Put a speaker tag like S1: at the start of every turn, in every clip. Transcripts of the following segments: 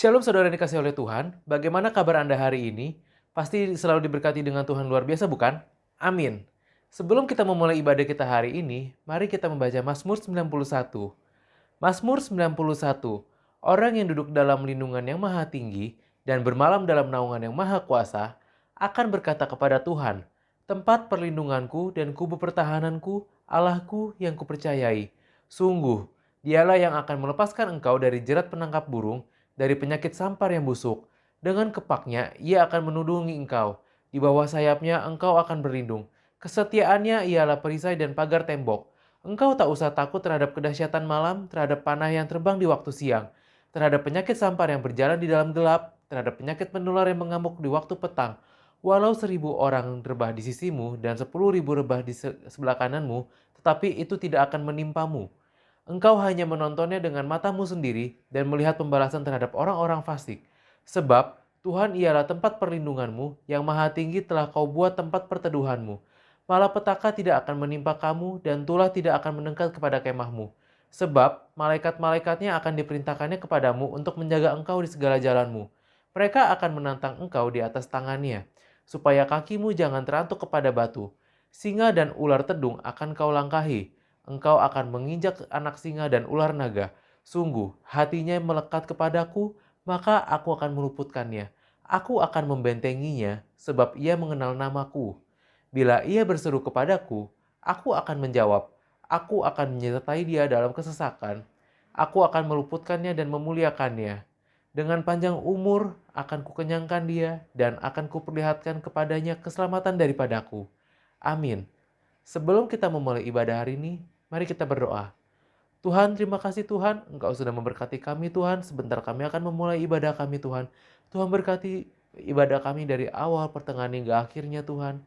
S1: Shalom saudara yang dikasihi oleh Tuhan, bagaimana kabar Anda hari ini? Pasti selalu diberkati dengan Tuhan luar biasa bukan? Amin. Sebelum kita memulai ibadah kita hari ini, mari kita membaca Mazmur 91. Mazmur 91, orang yang duduk dalam lindungan yang maha tinggi dan bermalam dalam naungan yang maha kuasa, akan berkata kepada Tuhan, tempat perlindunganku dan kubu pertahananku, Allahku yang kupercayai. Sungguh, dialah yang akan melepaskan engkau dari jerat penangkap burung, dari penyakit sampar yang busuk. Dengan kepaknya, ia akan menudungi engkau. Di bawah sayapnya, engkau akan berlindung. Kesetiaannya ialah perisai dan pagar tembok. Engkau tak usah takut terhadap kedahsyatan malam, terhadap panah yang terbang di waktu siang, terhadap penyakit sampar yang berjalan di dalam gelap, terhadap penyakit menular yang mengamuk di waktu petang. Walau 1.000 orang rebah di sisimu dan 10.000 rebah di sebelah kananmu, tetapi itu tidak akan menimpamu. Engkau hanya menontonnya dengan matamu sendiri dan melihat pembalasan terhadap orang-orang fasik. Sebab Tuhan ialah tempat perlindunganmu, yang maha tinggi telah kau buat tempat perteduhanmu. Malapetaka tidak akan menimpa kamu dan tulah tidak akan mendekat kepada kemahmu. Sebab malaikat-malaikatnya akan diperintahkannya kepadamu untuk menjaga engkau di segala jalanmu. Mereka akan menantang engkau di atas tangannya, supaya kakimu jangan terantuk kepada batu. Singa dan ular tedung akan kau langkahi. Engkau akan menginjak anak singa dan ular naga. Sungguh, hatinya melekat kepadaku, maka aku akan meluputkannya. Aku akan membentenginya, sebab ia mengenal namaku. Bila ia berseru kepadaku, aku akan menjawab. Aku akan menyertai dia dalam kesesakan. Aku akan meluputkannya dan memuliakannya. Dengan panjang umur akan kukenyangkan dia dan akan kuperlihatkan kepadanya keselamatan daripadaku. Amin. Sebelum kita memulai ibadah hari ini, mari kita berdoa. Tuhan, terima kasih Tuhan, Engkau sudah memberkati kami Tuhan. Sebentar kami akan memulai ibadah kami Tuhan. Tuhan berkati ibadah kami dari awal, pertengahan hingga akhirnya Tuhan.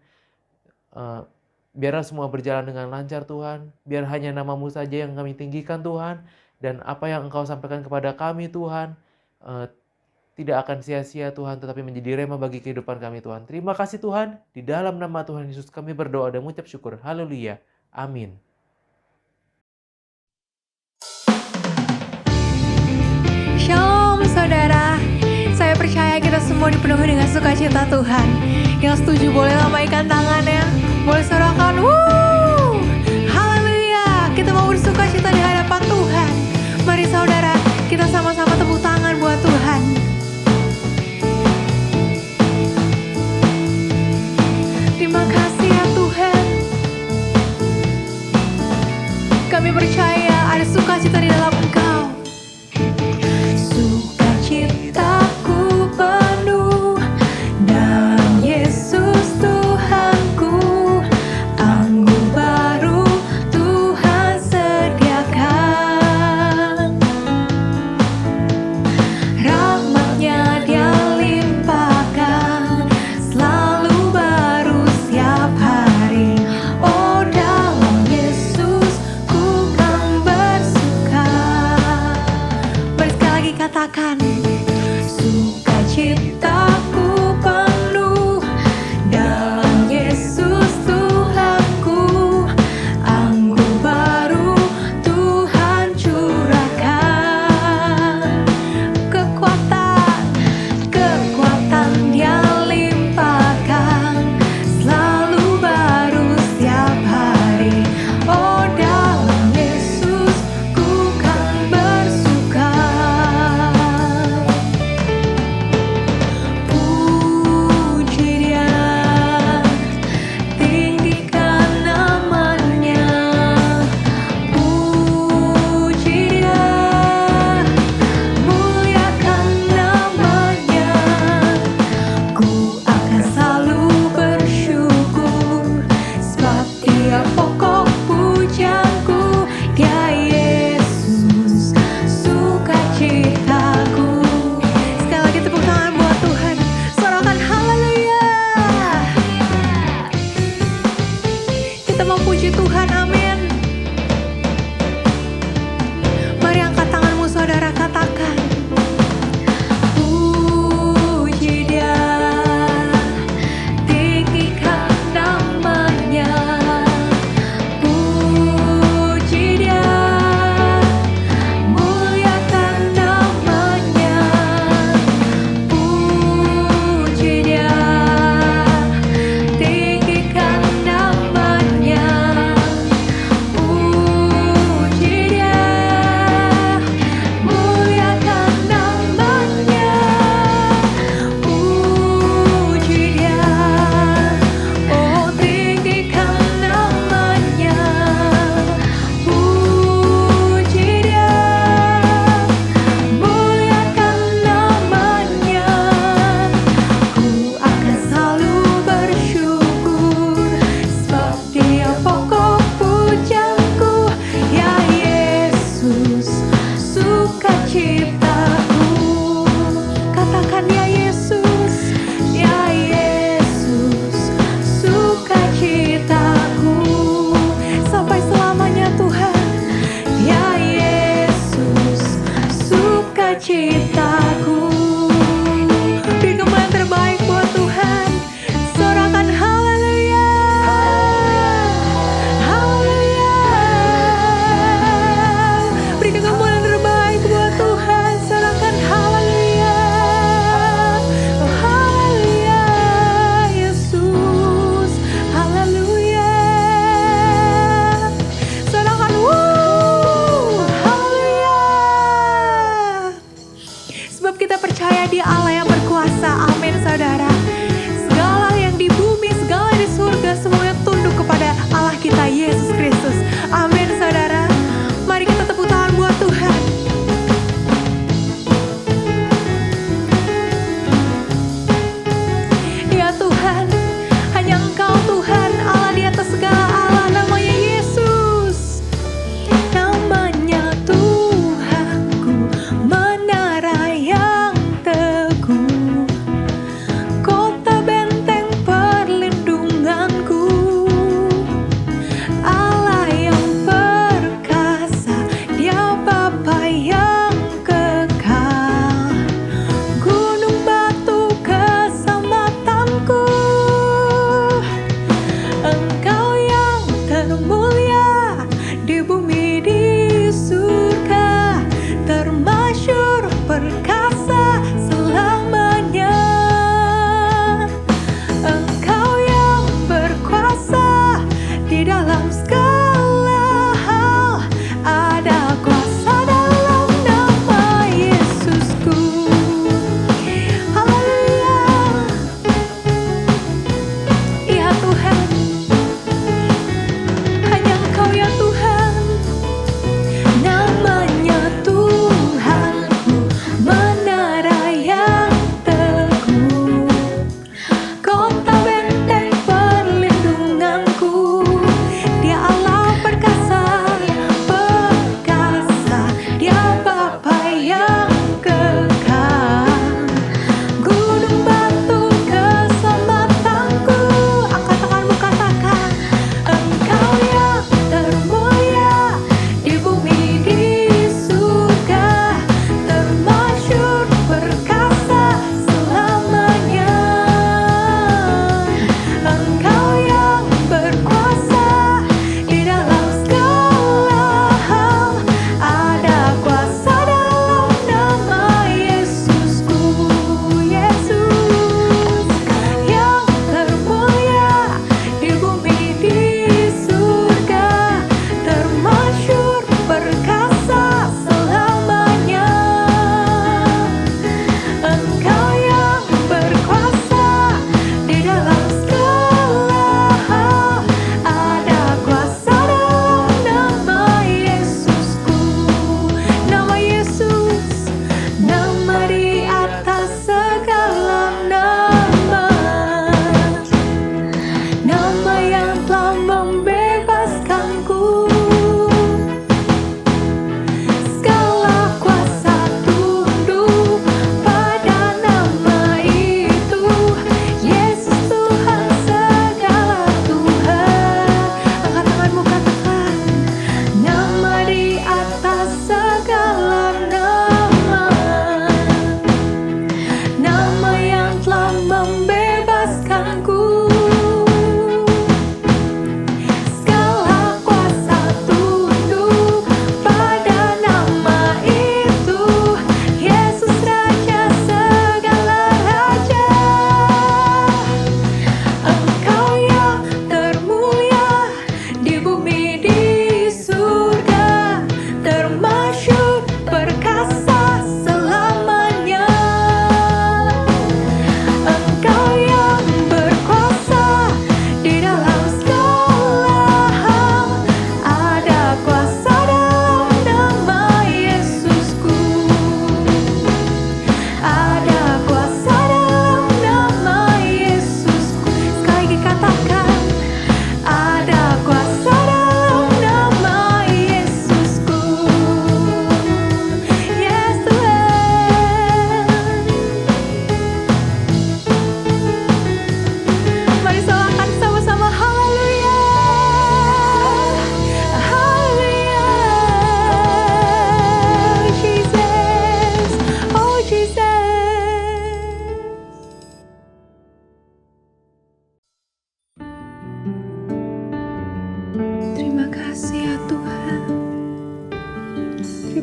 S1: Biarlah semua berjalan dengan lancar Tuhan. Biar hanya nama-Mu saja yang kami tinggikan Tuhan. Dan apa yang Engkau sampaikan kepada kami Tuhan, tidak akan sia-sia Tuhan, tetapi menjadi rema bagi kehidupan kami Tuhan. Terima kasih Tuhan, di dalam nama Tuhan Yesus kami berdoa dan mengucap syukur. Haleluya. Amin.
S2: Shalom saudara, saya percaya kita semua dipenuhi dengan sukacita Tuhan. Yang setuju boleh lambaikan tangannya, boleh sorakan, wuh, haleluya, kita mau bersukacita di hadapan Tuhan. Mari saudara, kita sama-sama tepuk tangan buat Tuhan. Terima kasih ya Tuhan. Kami percaya ada sukacita di dalam Engkau. Sukacitaku penuh dalam Yesus Tuhanku. Anggur baru Tuhan sediakan.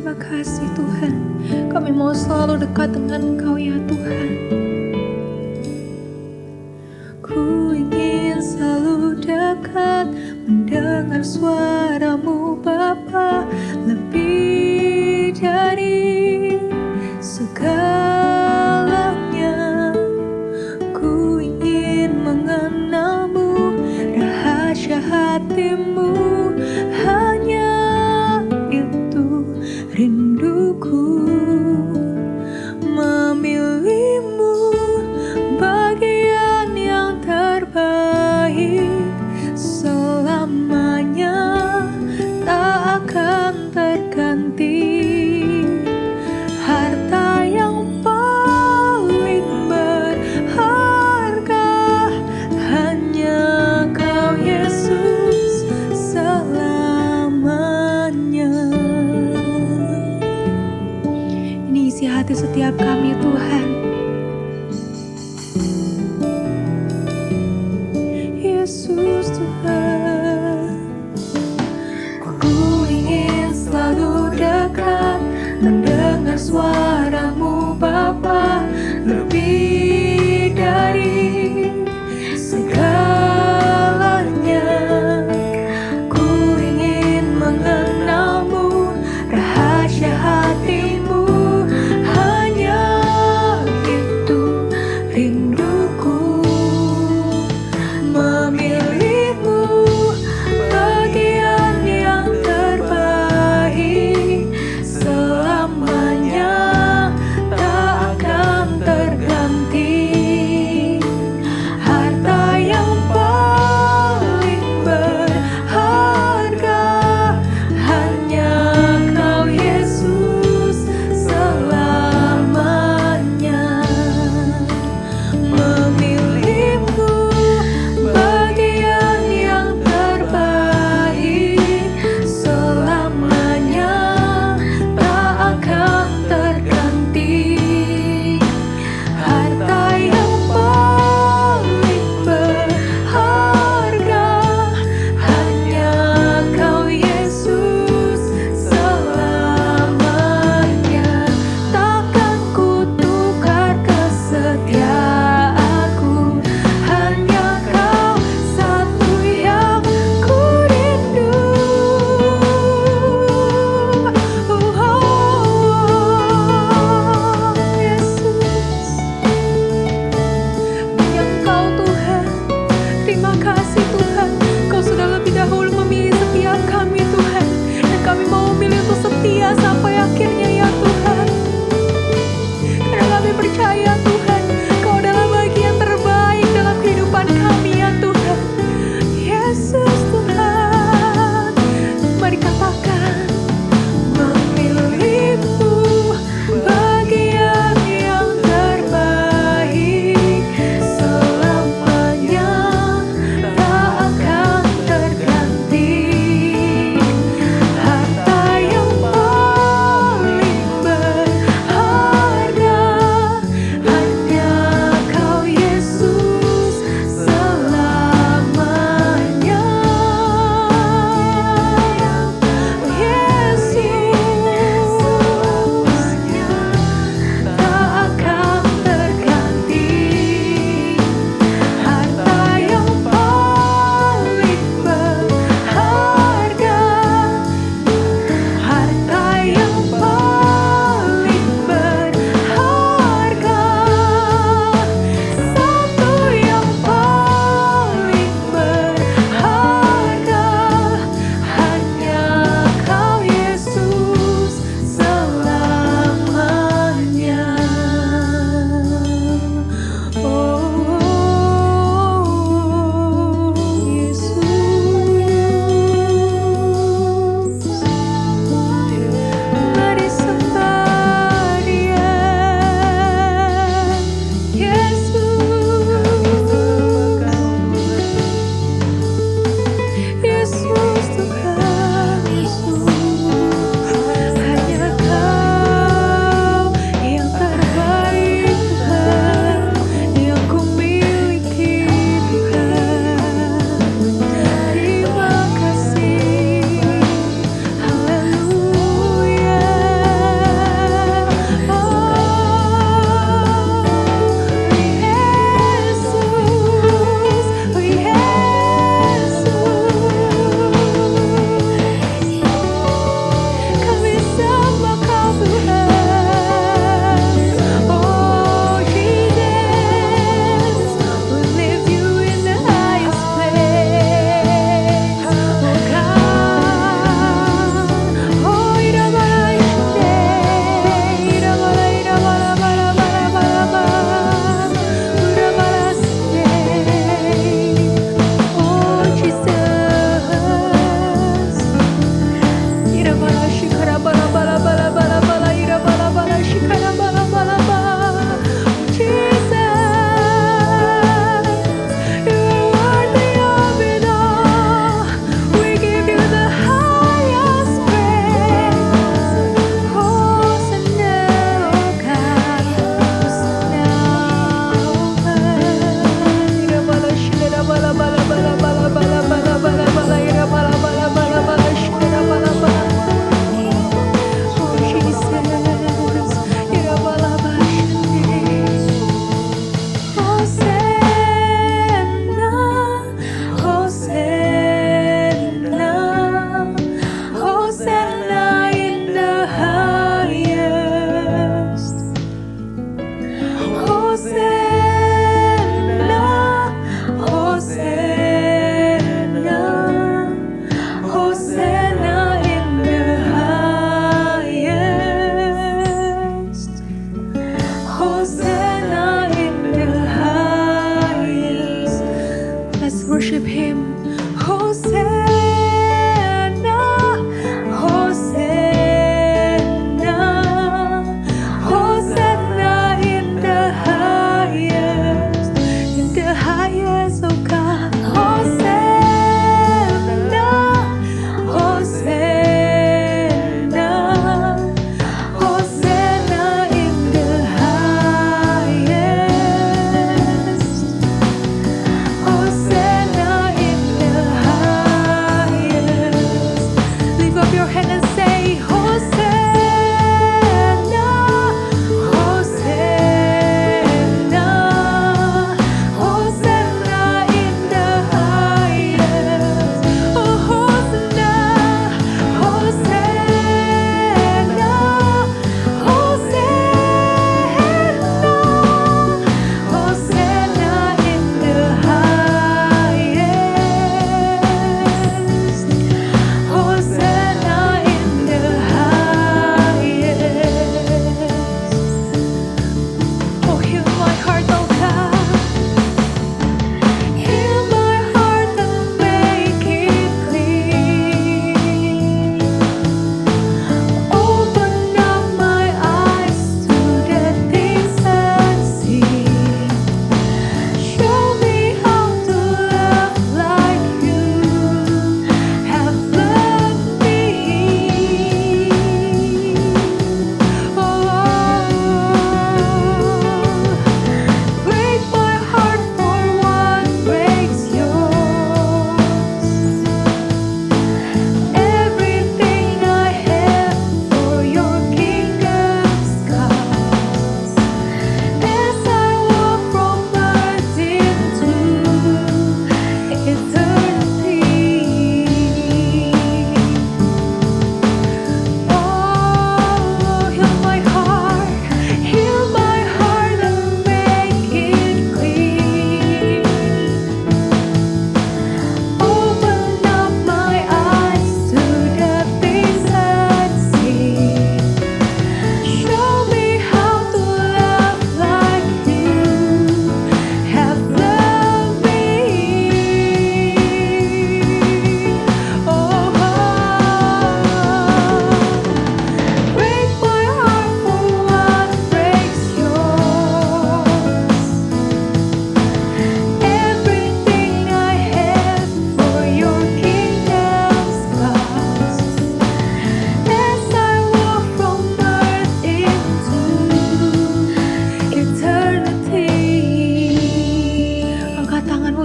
S2: Terima kasih Tuhan, kami mau selalu dekat dengan Engkau ya Tuhan. Ku ingin selalu dekat, mendengar suaramu Bapa, lebih dari segalanya. Ku ingin mengenalmu, rahasia hatimu, hanya itu rinduku. Memilihmu bagian yang terbaik selamanya.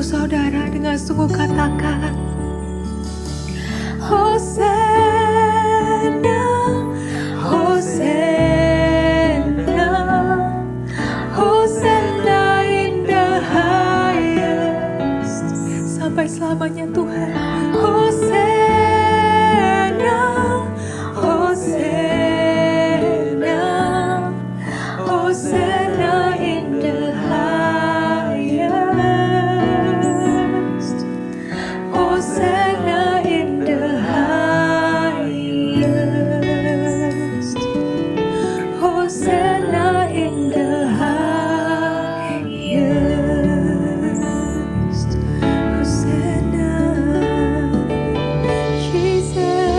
S2: saudara dengan sungguh katakan, Hosana, Hosana, Hosana in the highest. Sampai selamanya Tuhan. Hosana, Hosana, Hosana in the highest. Hosana in the highest. Hosana in the highest. Hosana, Jesus.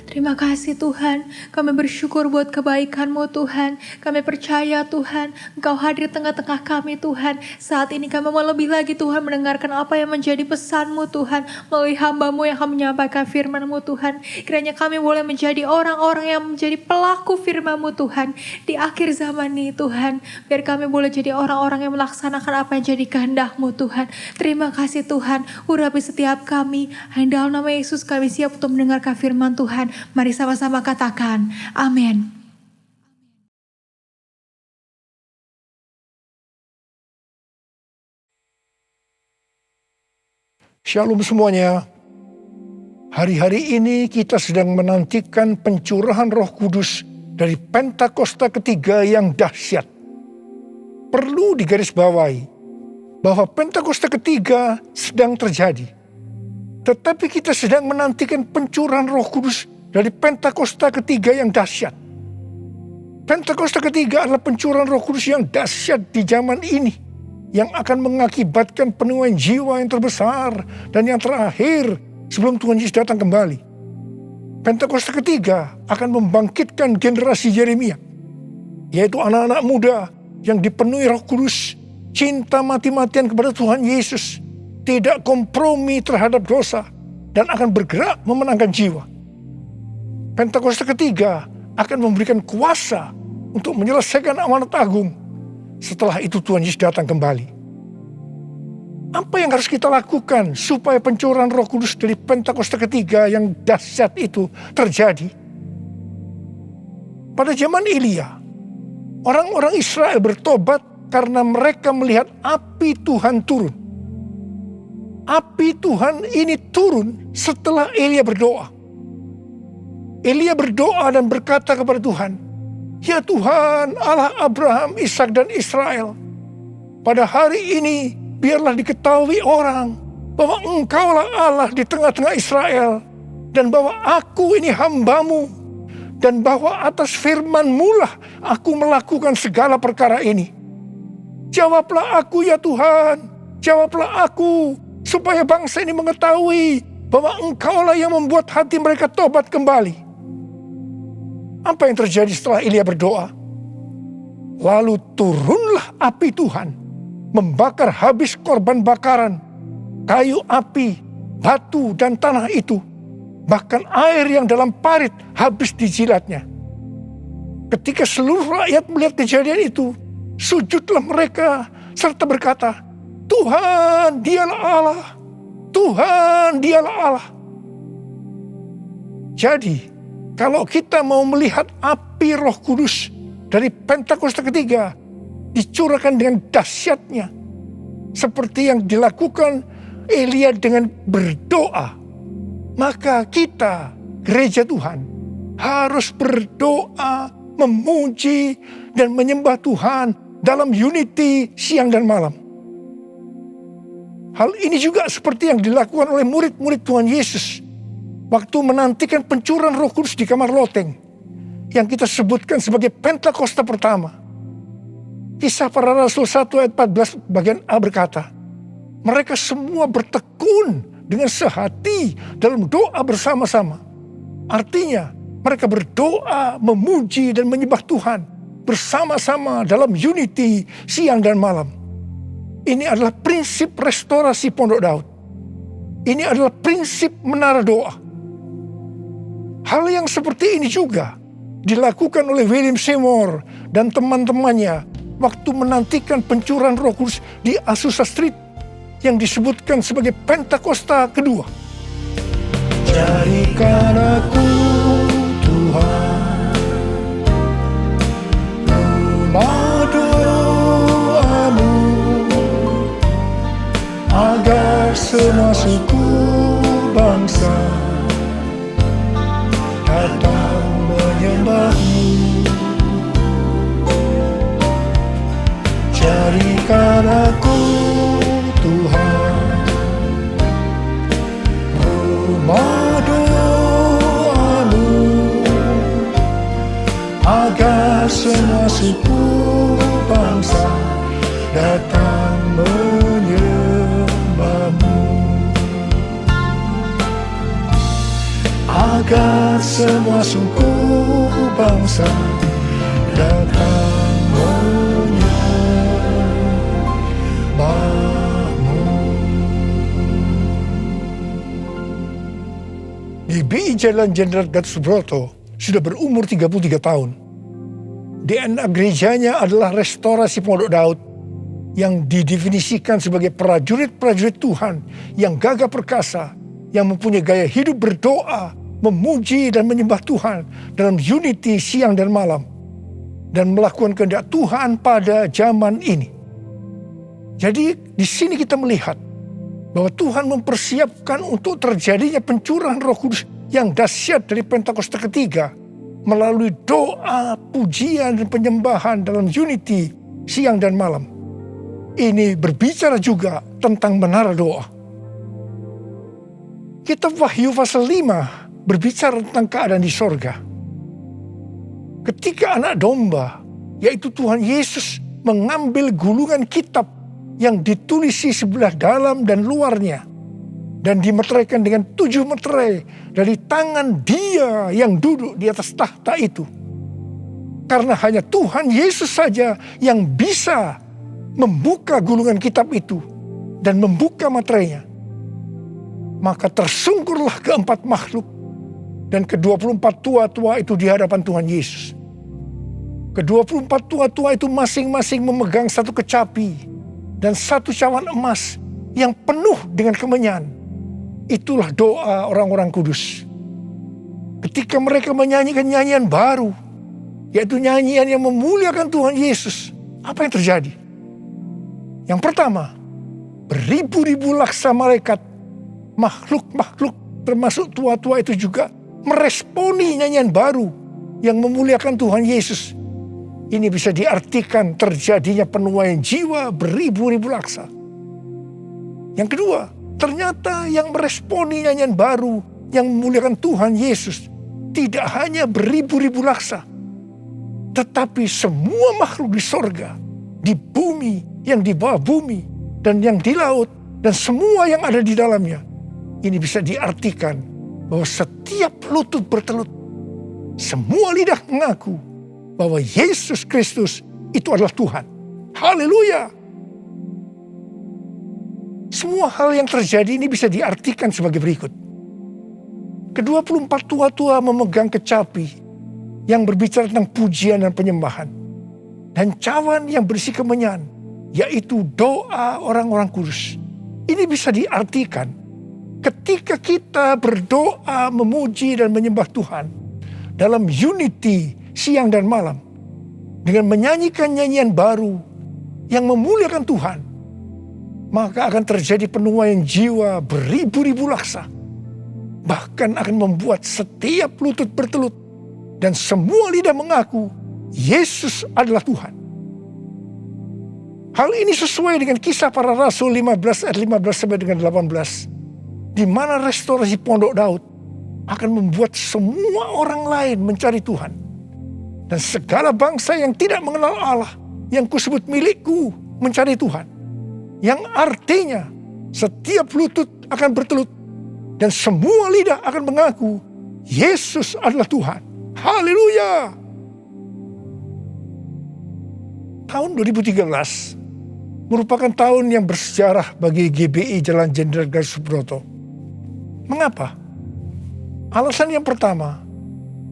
S2: Terima kasih Tuhan, kami bersyukur buat kebaikan-Mu Tuhan. Kami percaya Tuhan, Engkau hadir di tengah-tengah kami Tuhan. Saat ini kami mau lebih lagi Tuhan mendengarkan apa yang menjadi pesan-Mu Tuhan. Melalui hamba-Mu yang akan menyampaikan firman-Mu Tuhan. Kiranya kami boleh menjadi orang-orang yang menjadi pelaku firman-Mu Tuhan. Di akhir zaman ini Tuhan, biar kami boleh jadi orang-orang yang melaksanakan apa yang jadi kehendak-Mu Tuhan. Terima kasih Tuhan, urapi setiap kami. Hanya dalam nama Yesus kami siap untuk mendengarkan firman Tuhan. Mari sama-sama katakan, amin.
S3: Shalom semuanya. Hari-hari ini kita sedang menantikan pencurahan Roh Kudus dari Pentakosta ketiga yang dahsyat. Perlu digarisbawahi bahwa Pentakosta ketiga sedang terjadi. Tetapi kita sedang menantikan pencurahan Roh Kudus dari Pentakosta ketiga yang dahsyat. Pentakosta ketiga adalah pencurahan Roh Kudus yang dahsyat di zaman ini, yang akan mengakibatkan penuaian jiwa yang terbesar dan yang terakhir sebelum Tuhan Yesus datang kembali. Pentakosta ketiga akan membangkitkan generasi Yeremia, yaitu anak-anak muda yang dipenuhi Roh Kudus, cinta mati-matian kepada Tuhan Yesus, tidak kompromi terhadap dosa, dan akan bergerak memenangkan jiwa. Pentakosta ketiga akan memberikan kuasa untuk menyelesaikan amanat agung. Setelah itu Tuhan Yesus datang kembali. Apa yang harus kita lakukan supaya pencurahan Roh Kudus dari Pentakosta ketiga yang dahsyat itu terjadi? Pada zaman Elia, orang-orang Israel bertobat karena mereka melihat api Tuhan turun. Api Tuhan ini turun setelah Elia berdoa. Elia berdoa dan berkata kepada Tuhan, "Ya Tuhan, Allah Abraham, Ishak dan Israel, pada hari ini biarlah diketahui orang bahwa Engkaulah Allah di tengah-tengah Israel, dan bahwa aku ini hamba-Mu, dan bahwa atas firman-Mu lah aku melakukan segala perkara ini. Jawablah aku ya Tuhan, jawablah aku, supaya bangsa ini mengetahui bahwa Engkaulah yang membuat hati mereka tobat kembali." Apa yang terjadi setelah Elia berdoa? Lalu turunlah api Tuhan, membakar habis korban bakaran, kayu api, batu dan tanah itu. Bahkan air yang dalam parit habis dijilatnya. Ketika seluruh rakyat melihat kejadian itu, sujudlah mereka serta berkata, "Tuhan, Dialah Allah. Tuhan, Dialah Allah." Jadi, kalau kita mau melihat api Roh Kudus dari Pentakosta ketiga dicurahkan dengan dahsyatnya, seperti yang dilakukan Elia dengan berdoa, maka kita, gereja Tuhan, harus berdoa, memuji, dan menyembah Tuhan dalam unity siang dan malam. Hal ini juga seperti yang dilakukan oleh murid-murid Tuhan Yesus waktu menantikan pencurahan Roh Kudus di kamar loteng, yang kita sebutkan sebagai Pentakosta pertama. Kisah Para Rasul 1 ayat 14 bagian A berkata, mereka semua bertekun dengan sehati dalam doa bersama-sama. Artinya mereka berdoa, memuji dan menyembah Tuhan bersama-sama dalam unity siang dan malam. Ini adalah prinsip restorasi Pondok Daud. Ini adalah prinsip menara doa. Hal yang seperti ini juga dilakukan oleh William Seymour dan teman-temannya waktu menantikan pencurahan Roh Kudus di Azusa Street yang disebutkan sebagai Pentakosta kedua. Jadikan aku Tuhan rumah doamu, agar semua suku bangsa datang menyembahmu. Jadikan aku Tuhan rumah doamu, agar semua suku bangsa datang menyembahmu. Agar semua suku bangsa datang menyembahmu. GBI Jalan Jenderal Gatot Subroto sudah berumur 33 tahun. DNA gerejanya adalah restorasi Pondok Daud yang didefinisikan sebagai prajurit-prajurit Tuhan yang gagah perkasa, yang mempunyai gaya hidup berdoa, memuji dan menyembah Tuhan dalam unity siang dan malam, dan melakukan kehendak Tuhan pada zaman ini. Jadi di sini kita melihat bahwa Tuhan mempersiapkan untuk terjadinya pencurahan Roh Kudus yang dahsyat dari Pentakosta ketiga melalui doa, pujian, dan penyembahan dalam unity siang dan malam. Ini berbicara juga tentang menara doa. Kitab Wahyu pasal 5 berbicara tentang keadaan di sorga. Ketika anak domba, yaitu Tuhan Yesus, mengambil gulungan kitab yang ditulisi sebelah dalam dan luarnya, dan dimeteraikan dengan 7 meterai dari tangan Dia yang duduk di atas tahta itu. Karena hanya Tuhan Yesus saja yang bisa membuka gulungan kitab itu dan membuka meterainya. Maka tersungkurlah keempat makhluk dan ke-24 tua-tua itu di hadapan Tuhan Yesus. Ke-24 tua-tua itu masing-masing memegang satu kecapi dan satu cawan emas yang penuh dengan kemenyan. Itulah doa orang-orang kudus. Ketika mereka menyanyikan nyanyian baru, yaitu nyanyian yang memuliakan Tuhan Yesus, apa yang terjadi? Yang pertama, beribu-ribu laksa malaikat, makhluk-makhluk termasuk tua-tua itu juga meresponi nyanyian baru yang memuliakan Tuhan Yesus. Ini bisa diartikan terjadinya penuaian jiwa beribu-ribu laksa. Yang kedua, ternyata yang meresponi nyanyian baru yang memuliakan Tuhan Yesus tidak hanya beribu-ribu laksa, tetapi semua makhluk di sorga, di bumi, yang di bawah bumi, dan yang di laut, dan semua yang ada di dalamnya. Ini bisa diartikan bahwa setiap lutut bertelut, semua lidah mengaku bahwa Yesus Kristus itu adalah Tuhan. Haleluya! Semua hal yang terjadi ini bisa diartikan sebagai berikut. Ke-24 tua-tua memegang kecapi yang berbicara tentang pujian dan penyembahan. Dan cawan yang berisi kemenyan, yaitu doa orang-orang kudus. Ini bisa diartikan ketika kita berdoa, memuji dan menyembah Tuhan dalam unity siang dan malam, dengan menyanyikan nyanyian baru yang memuliakan Tuhan, maka akan terjadi penuaian jiwa beribu-ribu laksa. Bahkan akan membuat setiap lutut bertelut dan semua lidah mengaku Yesus adalah Tuhan. Hal ini sesuai dengan Kisah Para Rasul 15 ayat 15 sampai dengan 18, di mana restorasi Pondok Daud akan membuat semua orang lain mencari Tuhan. Dan segala bangsa yang tidak mengenal Allah, yang kusebut milikku, mencari Tuhan. Yang artinya setiap lutut akan bertelut dan semua lidah akan mengaku Yesus adalah Tuhan. Haleluya! Tahun 2013 merupakan tahun yang bersejarah bagi GBI Jalan Jenderal Gatot Subroto. Mengapa? Alasan yang pertama,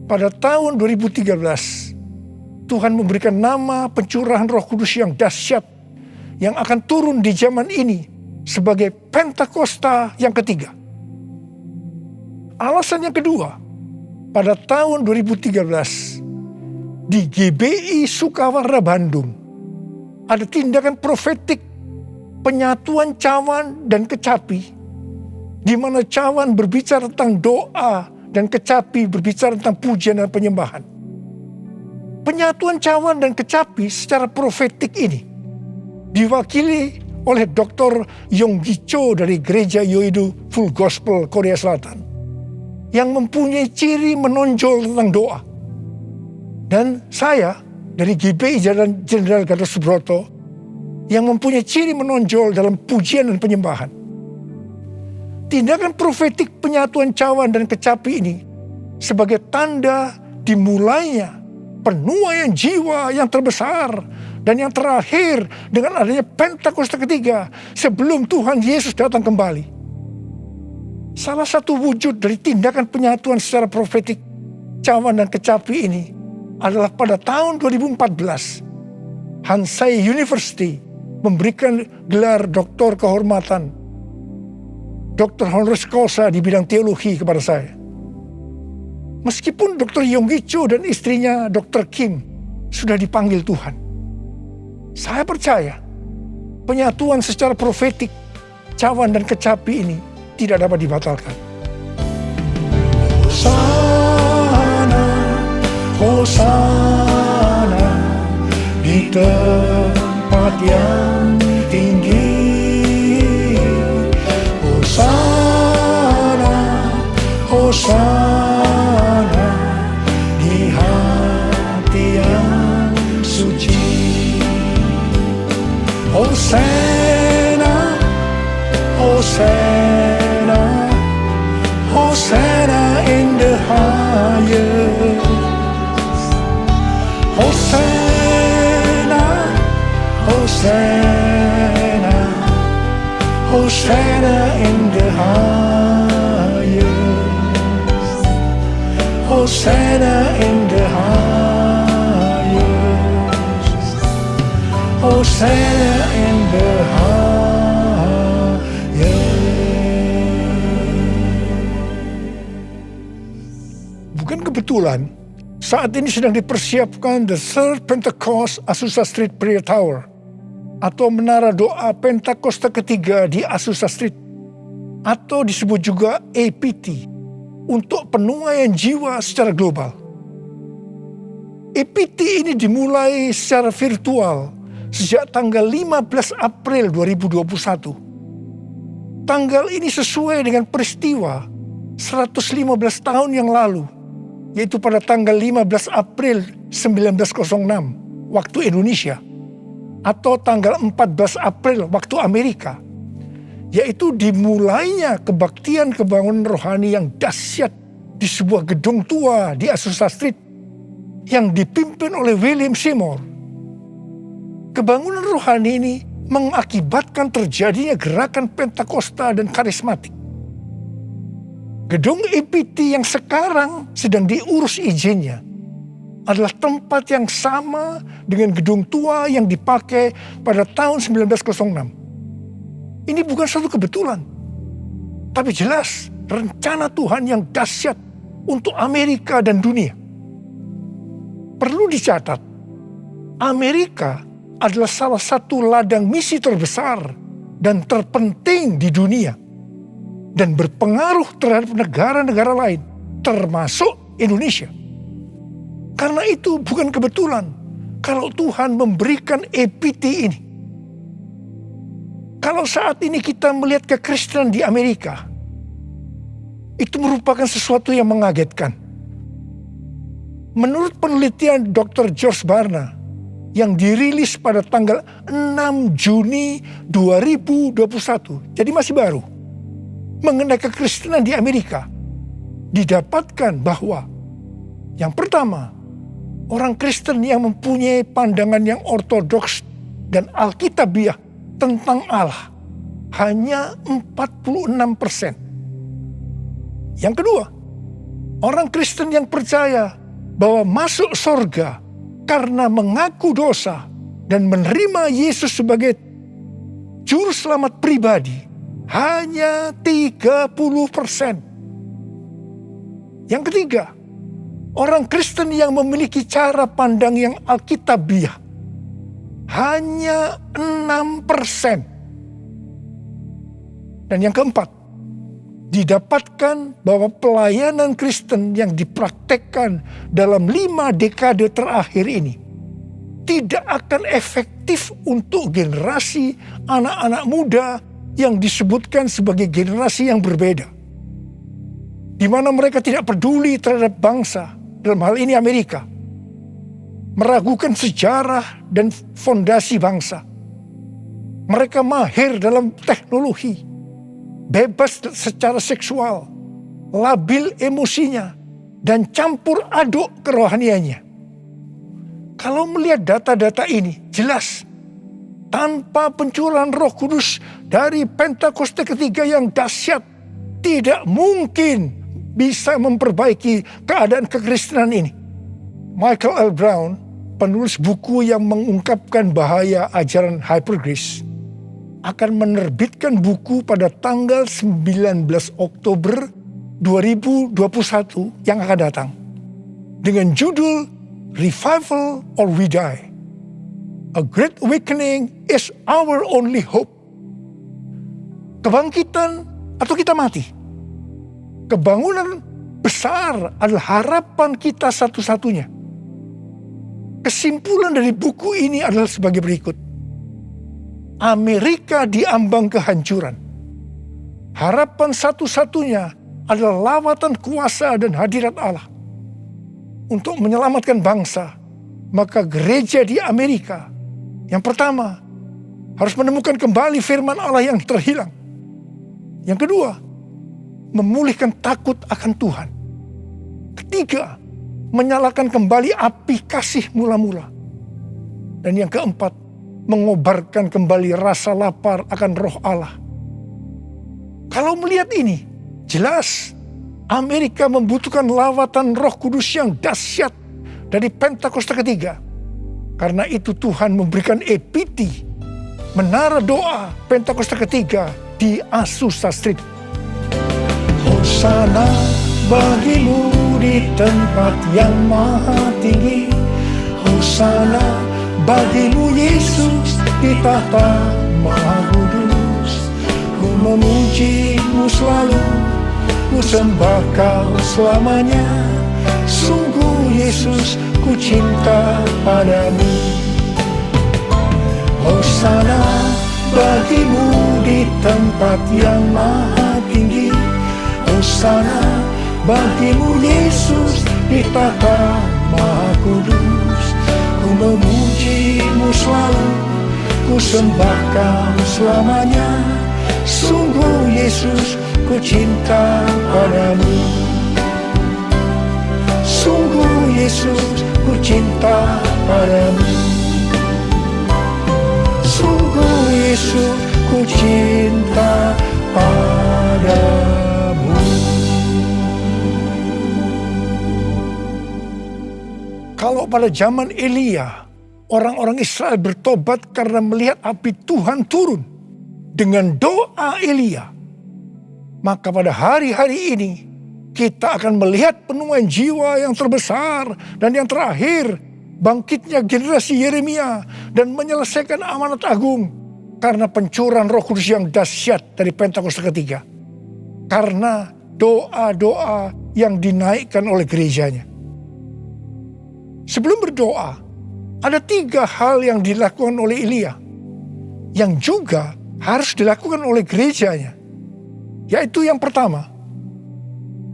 S3: pada tahun 2013, Tuhan memberikan nama pencurahan Roh Kudus yang dahsyat yang akan turun di zaman ini sebagai Pentakosta yang ketiga. Alasan yang kedua, pada tahun 2013 di GBI Sukawarna Bandung ada tindakan profetik penyatuan cawan dan kecapi, di mana cawan berbicara tentang doa dan kecapi berbicara tentang pujian dan penyembahan. Penyatuan cawan dan kecapi secara profetik ini diwakili oleh Dr. Yonggi Cho dari Gereja Yoido Full Gospel Korea Selatan yang mempunyai ciri menonjol tentang doa. Dan saya dari GBI Jenderal Gatot Subroto yang mempunyai ciri menonjol dalam pujian dan penyembahan. Tindakan profetik penyatuan cawan dan kecapi ini sebagai tanda dimulainya penuaian jiwa yang terbesar dan yang terakhir dengan adanya Pentakosta ketiga sebelum Tuhan Yesus datang kembali. Salah satu wujud dari tindakan penyatuan secara profetik cawan dan kecapi ini adalah pada tahun 2014 Hansei University memberikan gelar doktor kehormatan, doktor honoris causa di bidang teologi kepada saya. Meskipun Dr. Yonggi Cho dan istrinya Dr. Kim sudah dipanggil Tuhan, saya percaya penyatuan secara profetik cawan dan kecapi ini tidak dapat dibatalkan. Hosana, Hosana di tempat yang tinggi. Hosana, Hosana di hati yang suci. Hosana, Hosana, Hosana in the highest. Hosana, Hosana, Hosana in the highest. Hosana in the highest. Hosana in the highest. Bukan kebetulan saat ini sedang dipersiapkan The Third Pentecost Azusa Street Prayer Tower atau Menara Doa Pentakosta ketiga di Azusa Street atau disebut juga APT untuk penuaian jiwa secara global. APT ini dimulai secara virtual sejak tanggal 15 April 2021. Tanggal ini sesuai dengan peristiwa 115 tahun yang lalu, yaitu pada tanggal 15 April 1906 waktu Indonesia atau tanggal 14 April waktu Amerika, yaitu dimulainya kebaktian kebangunan rohani yang dahsyat di sebuah gedung tua di Azusa Street yang dipimpin oleh William Seymour. Kebangunan rohani ini mengakibatkan terjadinya gerakan Pentakosta dan karismatik. Gedung APT yang sekarang sedang diurus izinnya adalah tempat yang sama dengan gedung tua yang dipakai pada tahun 1906. Ini bukan suatu kebetulan, tapi jelas rencana Tuhan yang dahsyat untuk Amerika dan dunia. Perlu dicatat, Amerika adalah salah satu ladang misi terbesar dan terpenting di dunia dan berpengaruh terhadap negara-negara lain, termasuk Indonesia. Karena itu bukan kebetulan kalau Tuhan memberikan APT ini. Kalau saat ini kita melihat kekristenan di Amerika, itu merupakan sesuatu yang mengagetkan. Menurut penelitian Dr. George Barna yang dirilis pada tanggal 6 Juni 2021, jadi masih baru, mengenai kekristenan di Amerika, didapatkan bahwa yang pertama, orang Kristen yang mempunyai pandangan yang ortodoks dan alkitabiah tentang Allah hanya 46%. Yang kedua, Orang Kristen yang percaya bahwa masuk surga karena mengaku dosa dan menerima Yesus sebagai juru selamat pribadi hanya 30%. Yang ketiga, orang Kristen yang memiliki cara pandang yang alkitabiah hanya 6%. Dan yang keempat, didapatkan bahwa pelayanan Kristen yang dipraktekkan dalam 5 dekade terakhir ini tidak akan efektif untuk generasi anak-anak muda yang disebutkan sebagai generasi yang berbeda. Di mana mereka tidak peduli terhadap bangsa, dalam hal ini Amerika, meragukan sejarah dan fondasi bangsa. Mereka mahir dalam teknologi, bebas secara seksual, labil emosinya, dan campur aduk kerohaniannya. Kalau melihat data-data ini, jelas tanpa pencurahan Roh Kudus dari Pentakosta ketiga yang dahsyat, tidak mungkin bisa memperbaiki keadaan kekristenan ini. Michael L. Brown, penulis buku yang mengungkapkan bahaya ajaran hypergrace, akan menerbitkan buku pada tanggal 19 Oktober 2021 yang akan datang dengan judul Revival or We Die. A Great Awakening is our only hope. Kebangkitan atau kita mati. Kebangunan besar adalah harapan kita satu-satunya. Kesimpulan dari buku ini adalah sebagai berikut. Amerika diambang kehancuran. Harapan satu-satunya adalah lawatan kuasa dan hadirat Allah. Untuk menyelamatkan bangsa, maka gereja di Amerika yang pertama harus menemukan kembali firman Allah yang terhilang. Yang kedua, memulihkan takut akan Tuhan. Ketiga, menyalakan kembali api kasih mula-mula. Dan yang keempat, mengobarkan kembali rasa lapar akan Roh Allah. Kalau melihat ini, jelas Amerika membutuhkan lawatan Roh Kudus yang dahsyat dari Pentakosta ketiga. Karena itu Tuhan memberikan EPT, menara doa Pentakosta ketiga di Azusa Street. Hosana bagimu di tempat yang maha tinggi. Hosana bagimu Yesus di tahta maha kudus. Ku memujimu selalu, ku sembah kau selamanya. Sungguh Yesus ku cinta padamu. Hosana bagimu di tempat yang maha tinggi. Hosana bagimu Yesus di tahta maha kudus. Ku memujimu selalu, ku sembah kau selamanya. Sungguh Yesus ku cinta padamu. Sungguh Yesus ku cinta padamu. Sungguh Yesus ku cinta padamu. Kalau pada zaman Elia, orang-orang Israel bertobat karena melihat api Tuhan turun dengan doa Elia, maka pada hari-hari ini kita akan melihat penuaian jiwa yang terbesar dan yang terakhir, bangkitnya generasi Yeremia dan menyelesaikan amanat agung karena pencurahan Roh Kudus yang dahsyat dari Pentakosta ketiga. Karena doa-doa yang dinaikkan oleh gerejanya. Sebelum berdoa, ada 3 hal yang dilakukan oleh Elia yang juga harus dilakukan oleh gerejanya. Yaitu yang pertama,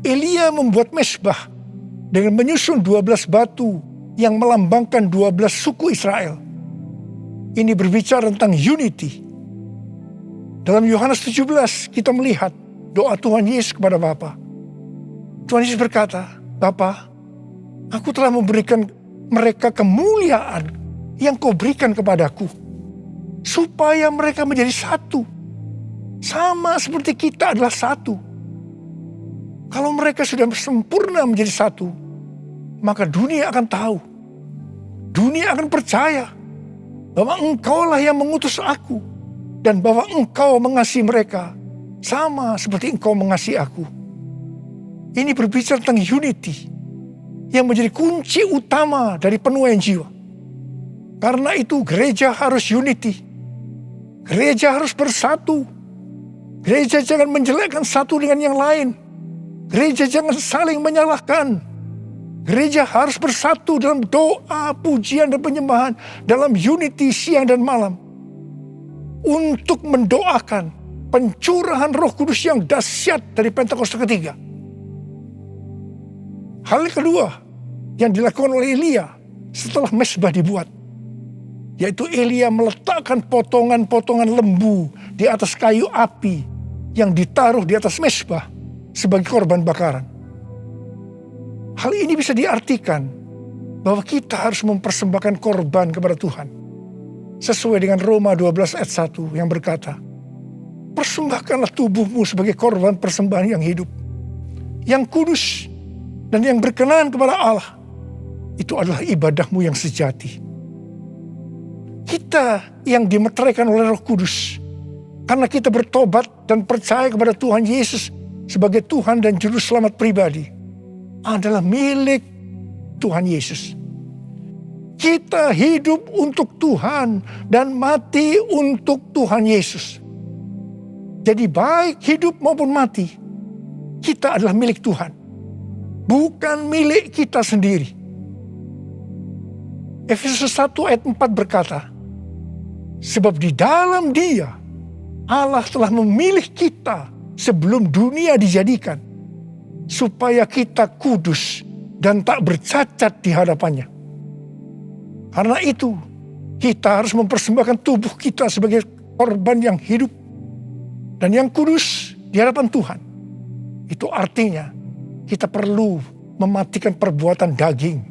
S3: Elia membuat mezbah dengan menyusun 12 batu yang melambangkan 12 suku Israel. Ini berbicara tentang unity. Dalam Yohanes 17 kita melihat doa Tuhan Yesus kepada Bapa. Tuhan Yesus berkata, Bapa, aku telah memberikan mereka kemuliaan yang kau berikan kepadaku, supaya mereka menjadi satu, sama seperti kita adalah satu. Kalau mereka sudah sempurna menjadi satu, maka dunia akan tahu. Dunia akan percaya bahwa Engkaulah yang mengutus aku. Dan bahwa Engkau mengasihi mereka sama seperti Engkau mengasihi aku. Ini berbicara tentang unity yang menjadi kunci utama dari penuaian jiwa. Karena itu gereja harus unity. Gereja harus bersatu. Gereja jangan menjelekkan satu dengan yang lain. Gereja jangan saling menyalahkan. Gereja harus bersatu dalam doa, pujian, dan penyembahan. Dalam unity siang dan malam. Untuk mendoakan pencurahan Roh Kudus yang dahsyat dari Pentakosta ketiga. Hal kedua yang dilakukan oleh Elia setelah mezbah dibuat. Yaitu Elia meletakkan potongan-potongan lembu di atas kayu api yang ditaruh di atas mezbah sebagai korban bakaran. Hal ini bisa diartikan bahwa kita harus mempersembahkan korban kepada Tuhan. Sesuai dengan Roma 12 ayat 1 yang berkata, persembahkanlah tubuhmu sebagai korban persembahan yang hidup, yang kudus, dan yang berkenan kepada Allah. Itu adalah ibadahmu yang sejati. Kita yang dimeteraikan oleh Roh Kudus, karena kita bertobat dan percaya kepada Tuhan Yesus sebagai Tuhan dan Juru Selamat pribadi, adalah milik Tuhan Yesus. Kita hidup untuk Tuhan dan mati untuk Tuhan Yesus. Jadi baik hidup maupun mati, kita adalah milik Tuhan. Bukan milik kita sendiri. Efesus 1 ayat 4 berkata, sebab di dalam Dia, Allah telah memilih kita sebelum dunia dijadikan, supaya kita kudus dan tak bercacat di hadapannya. Karena itu, kita harus mempersembahkan tubuh kita sebagai korban yang hidup dan yang kudus di hadapan Tuhan. Itu artinya, kita perlu mematikan perbuatan daging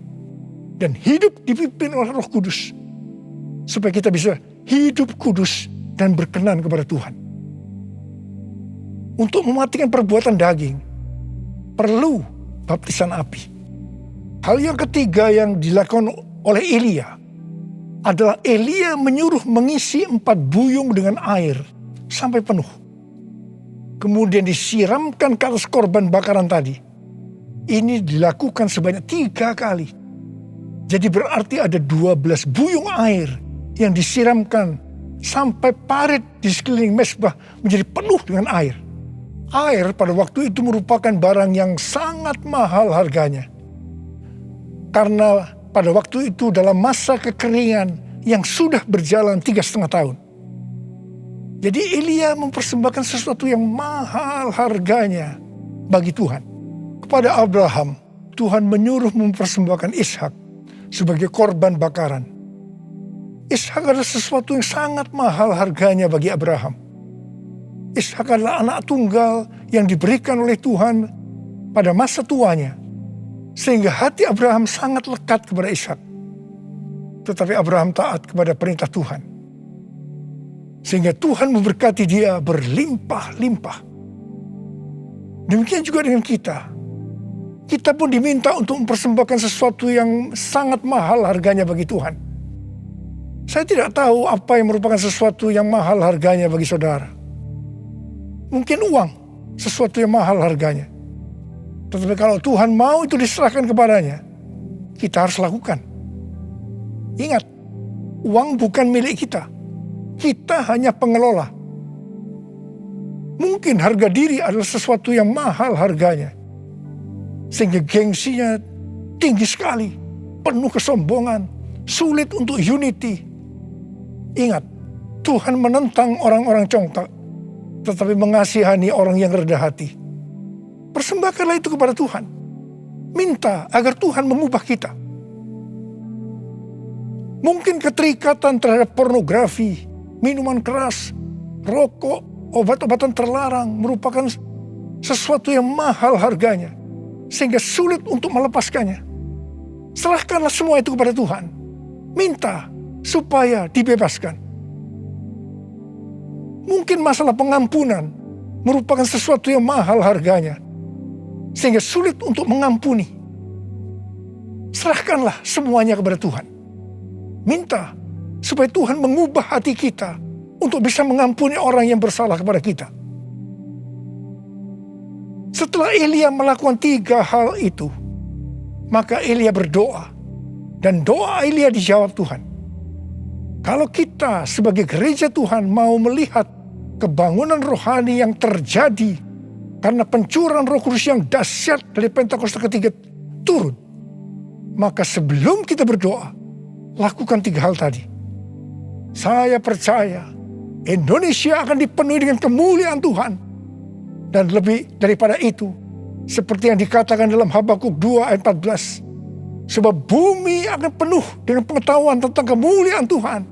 S3: dan hidup dipimpin oleh Roh Kudus, supaya kita bisa hidup kudus dan berkenan kepada Tuhan. Untuk mematikan perbuatan daging, perlu baptisan api. Hal yang ketiga yang dilakukan oleh Elia adalah Elia menyuruh mengisi 4 buyung dengan air sampai penuh. Kemudian disiramkan ke atas korban bakaran tadi. Ini dilakukan sebanyak 3 kali. Jadi berarti ada 12 buyung air yang disiramkan sampai parit di sekeliling mezbah menjadi penuh dengan air. Air pada waktu itu merupakan barang yang sangat mahal harganya. Karena pada waktu itu dalam masa kekeringan yang sudah berjalan 3,5 tahun. Jadi Elia mempersembahkan sesuatu yang mahal harganya bagi Tuhan. Kepada Abraham, Tuhan menyuruh mempersembahkan Ishak sebagai korban bakaran. Ishak adalah sesuatu yang sangat mahal harganya bagi Abraham. Ishak adalah anak tunggal yang diberikan oleh Tuhan pada masa tuanya. Sehingga hati Abraham sangat lekat kepada Ishak. Tetapi Abraham taat kepada perintah Tuhan. Sehingga Tuhan memberkati dia berlimpah-limpah. Demikian juga dengan kita. Kita pun diminta untuk mempersembahkan sesuatu yang sangat mahal harganya bagi Tuhan. Saya tidak tahu apa yang merupakan sesuatu yang mahal harganya bagi saudara. Mungkin uang, sesuatu yang mahal harganya. Tetapi kalau Tuhan mau itu diserahkan kepadanya, kita harus lakukan. Ingat, uang bukan milik kita. Kita hanya pengelola. Mungkin harga diri adalah sesuatu yang mahal harganya. Sehingga gengsinya tinggi sekali, penuh kesombongan, sulit untuk unity. Ingat, Tuhan menentang orang-orang congkak, tetapi mengasihani orang yang rendah hati. Persembahkanlah itu kepada Tuhan. Minta agar Tuhan mengubah kita. Mungkin keterikatan terhadap pornografi, minuman keras, rokok, obat-obatan terlarang merupakan sesuatu yang mahal harganya. Sehingga sulit untuk melepaskannya. Serahkanlah semua itu kepada Tuhan. Minta supaya dibebaskan. Mungkin masalah pengampunan merupakan sesuatu yang mahal harganya. sehingga sulit untuk mengampuni. Serahkanlah semuanya kepada Tuhan. Minta supaya Tuhan mengubah hati kita untuk bisa mengampuni orang yang bersalah kepada kita. Setelah Elia melakukan 3 hal itu, maka Elia berdoa. Dan doa Elia dijawab Tuhan. Kalau kita sebagai gereja Tuhan mau melihat kebangunan rohani yang terjadi karena pencurahan Roh Kudus yang dahsyat dari Pentakosta ketiga turun, maka sebelum kita berdoa, lakukan 3 hal tadi. Saya percaya Indonesia akan dipenuhi dengan kemuliaan Tuhan. Dan lebih daripada itu, seperti yang dikatakan dalam Habakuk 2 ayat 14, sebab bumi akan penuh dengan pengetahuan tentang kemuliaan Tuhan.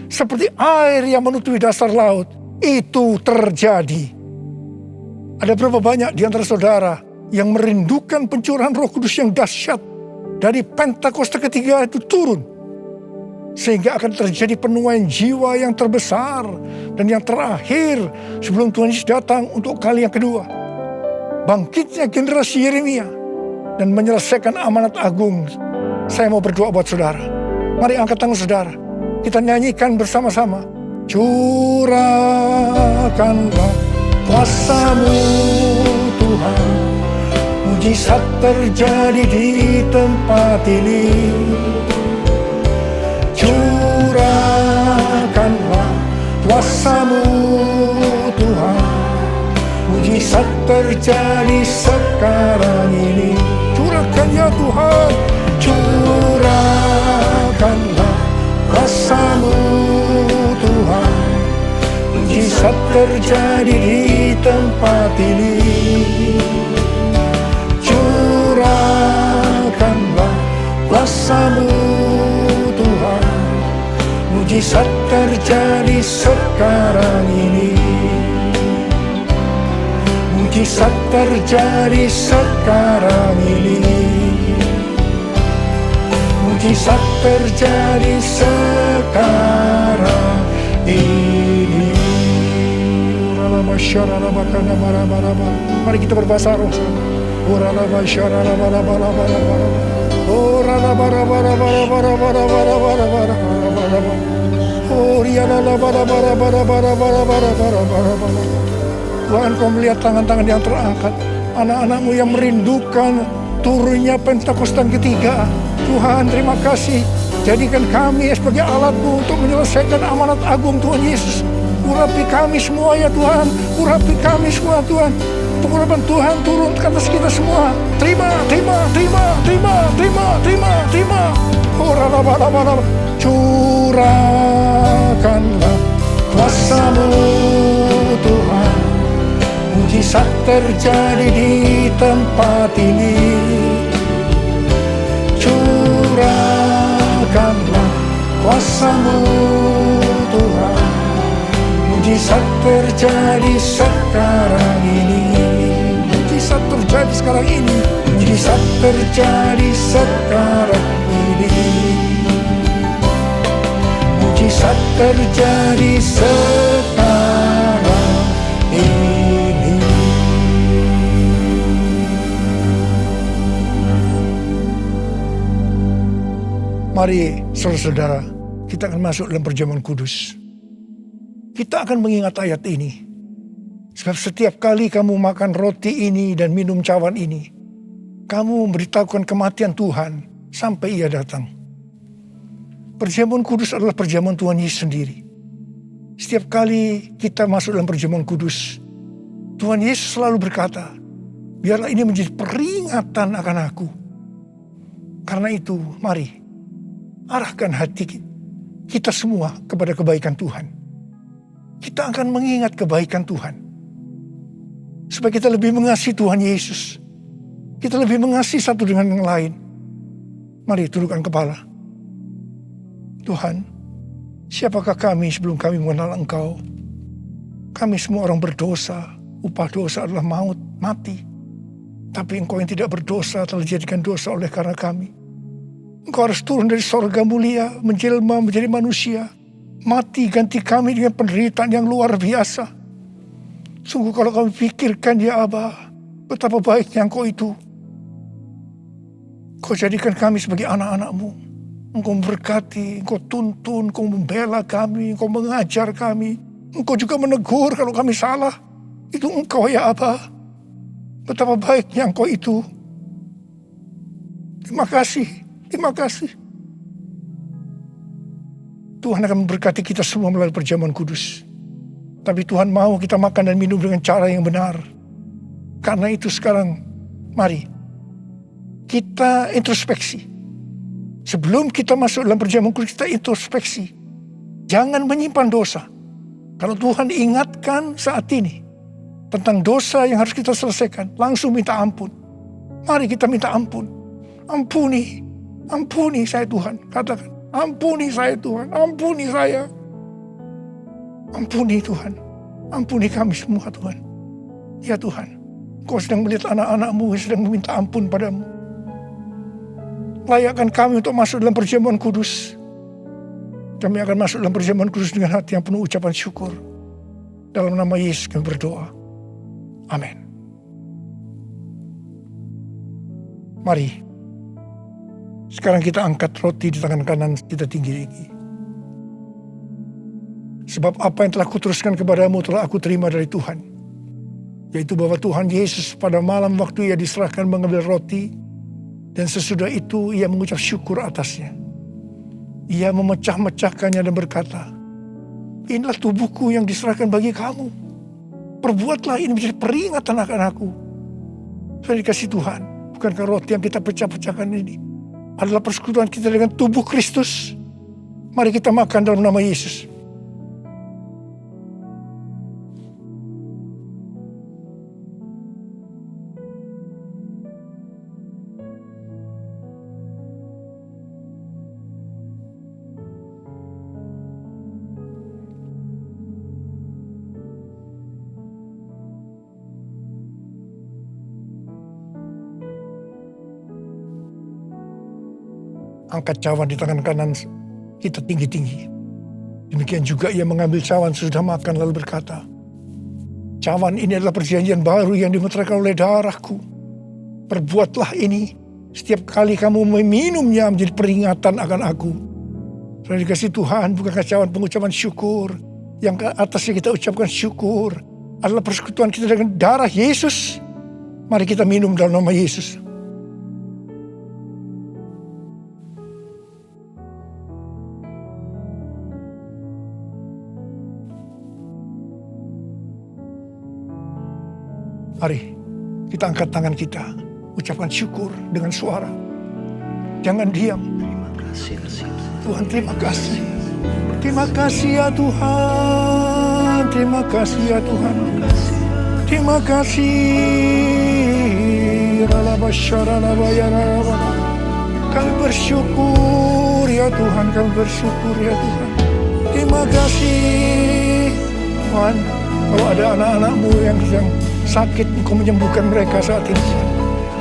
S3: Seperti air yang menutupi dasar laut, itu terjadi. Ada berapa banyak di antara saudara yang merindukan pencurahan Roh Kudus yang dahsyat dari Pentakosta ketiga itu turun. Sehingga akan terjadi penuaian jiwa yang terbesar dan yang terakhir sebelum Tuhan Yesus datang untuk kali yang kedua. Bangkitnya generasi Yeremia dan menyelesaikan amanat agung. Saya mau berdoa buat saudara. Mari angkat tangan saudara. Kita nyanyikan bersama-sama. Curahkanlah kuasa-Mu Tuhan. Mujizat terjadi di tempat ini. Curahkanlah kuasa-Mu Tuhan. Mujizat terjadi sekarang ini. Curahkan ya Tuhan. Curahkanlah kuasa-Mu Tuhan. Mujizat terjadi di tempat ini. Curahkanlah kuasa-Mu Tuhan. Mujizat terjadi sekarang ini. Mujizat terjadi sekarang ini. Mujizat terjadi sekarang ini. Mari kita berbahasa roh. Tuhan, Kau melihat tangan-tangan yang terangkat, anak-anak-Mu yang merindukan turunnya Pentakosta ketiga. Tuhan, terima kasih. Jadikan kami sebagai alat-Mu untuk menyelesaikan amanat agung Tuhan Yesus. Urapi kami semua ya Tuhan. Urapi kami semua Tuhan. Pengurapan Tuhan turun ke atas kita semua. Terima. Curahkanlah kuasa-Mu Tuhan. Mujizat terjadi di tempat ini. Curahkanlah kuasa-Mu Tuhan. Mujizat terjadi sekarang ini. Mujizat terjadi sekarang ini. Mujizat terjadi sekarang ini. Mujizat terjadi sekarang ini. Mari saudara-saudara, kita akan masuk dalam perjamuan kudus. Kita akan mengingat ayat ini. Sebab setiap kali kamu makan roti ini dan minum cawan ini, kamu memberitahukan kematian Tuhan sampai Ia datang. Perjamuan kudus adalah perjamuan Tuhan Yesus sendiri. Setiap kali kita masuk dalam perjamuan kudus, Tuhan Yesus selalu berkata, biarlah ini menjadi peringatan akan aku. Karena itu, mari arahkan hati kita semua kepada kebaikan Tuhan. Kita akan mengingat kebaikan Tuhan. Supaya kita lebih mengasihi Tuhan Yesus. Kita lebih mengasihi satu dengan yang lain. Mari tundukkan kepala. Tuhan, siapakah kami sebelum kami mengenal Engkau? Kami semua orang berdosa. Upah dosa adalah maut, mati. Tapi Engkau yang tidak berdosa telah dijadikan dosa oleh karena kami. Engkau harus turun dari sorga mulia, menjelma menjadi manusia. Mati ganti kami dengan penderitaan yang luar biasa. Sungguh kalau kami pikirkan ya Aba, Betapa baiknya Engkau itu. Kau jadikan kami sebagai anak-anak-Mu. Engkau memberkati, Engkau tuntun, Engkau membela kami, Engkau mengajar kami. Engkau juga menegur kalau kami salah. Itu Engkau ya Aba. Betapa baiknya Engkau itu. Terima kasih, terima kasih. Tuhan akan memberkati kita semua melalui perjamuan kudus. Tapi Tuhan mau kita makan dan minum dengan cara yang benar. Karena itu sekarang, mari kita introspeksi. Sebelum kita masuk dalam perjamuan kudus, kita introspeksi. Jangan menyimpan dosa. Kalau Tuhan ingatkan saat ini tentang dosa yang harus kita selesaikan, langsung minta ampun. Mari kita minta ampun. Ampuni saya Tuhan. Katakan, ampuni saya Tuhan, ampuni saya. Ampuni Tuhan, ampuni kami semua Tuhan. Ya Tuhan, Kau sedang melihat anak-anak-Mu yang sedang meminta ampun padamu. Layakkan kami untuk masuk dalam perjamuan kudus. Kami akan masuk dalam perjamuan kudus dengan hati yang penuh ucapan syukur. Dalam nama Yesus kami berdoa. Amin. Mari. Sekarang kita angkat roti di tangan kanan kita tinggi-tinggi. Sebab apa yang telah kuteruskan kepadamu telah aku terima dari Tuhan. Yaitu bahwa Tuhan Yesus pada malam waktu Ia diserahkan mengambil roti. Dan sesudah itu Ia mengucap syukur atasnya. Ia memecah-mecahkannya dan berkata, inilah tubuhku yang diserahkan bagi kamu. Perbuatlah ini menjadi peringatan akan aku. Saya dikasih Tuhan. Bukankah roti yang kita pecah-pecahkan ini adalah persekutuan kita dengan tubuh Kristus? Mari kita makan dalam nama Yesus. Angkat cawan di tangan kanan kita tinggi-tinggi. Demikian juga Ia mengambil cawan sesudah makan lalu berkata, cawan ini adalah perjanjian baru yang dimeteraikan oleh darahku. Perbuatlah ini setiap kali kamu meminumnya menjadi peringatan akan aku. Saudara dikasih Tuhan, bukankah cawan pengucapan syukur yang ke atasnya kita ucapkan syukur adalah persekutuan kita dengan darah Yesus. Mari kita minum dalam nama Yesus. Mari kita angkat tangan kita, ucapkan syukur dengan suara. Jangan diam. Tuhan terima kasih. Terima kasih ya Tuhan. Terima kasih ya Tuhan. Terima kasih. Kami bersyukur ya Tuhan. Kami bersyukur ya Tuhan. Terima kasih Tuhan. Kalau ada anak-anak-Mu yang sedang sakit, Engkau menyembuhkan mereka saat ini.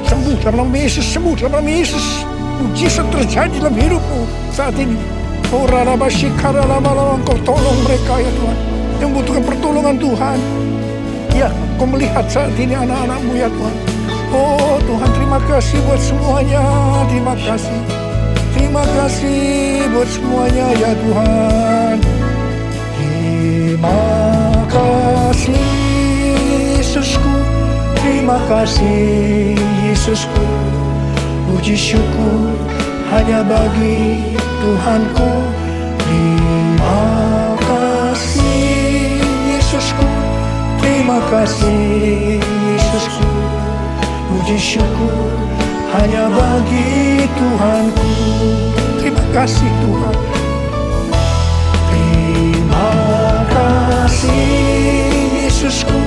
S3: Sembuh dalam nama Yesus, sembuh dalam nama Yesus. Mujizat terjadi dalam hidupmu saat ini. Oh Rarabasyikara lama-lama Engkau tolong mereka ya Tuhan. Yang membutuhkan pertolongan Tuhan. Ya, Engkau melihat saat ini anak-anak-Mu ya Tuhan. Oh Tuhan, terima kasih buat semuanya. Terima kasih. Terima kasih buat semuanya ya Tuhan. Terima kasih Yesusku, terima kasih Yesusku. Puji syukur hanya bagi Tuhanku. Terima kasih Yesusku, terima kasih Yesusku. Puji syukur hanya bagi Tuhanku. Terima kasih Tuhan. Terima kasih Yesusku,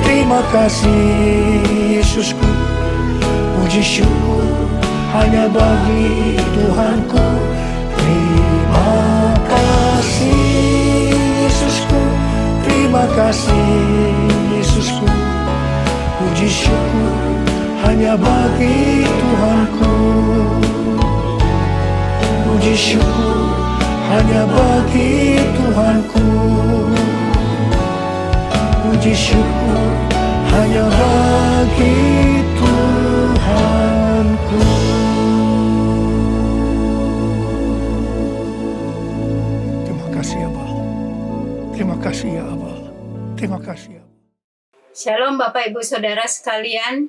S3: terima kasih Yesusku. Puji syukur hanya bagi Tuhanku. Terima kasih Yesusku, terima kasih Yesusku. Puji syukur hanya bagi Tuhanku. Puji syukur hanya bagi Tuhanku. Puji syukur hanya bagi Tuhanku. Terima kasih ya Bapa. Terima kasih ya Abba. Terima kasih ya.
S4: Shalom Bapak Ibu Saudara sekalian.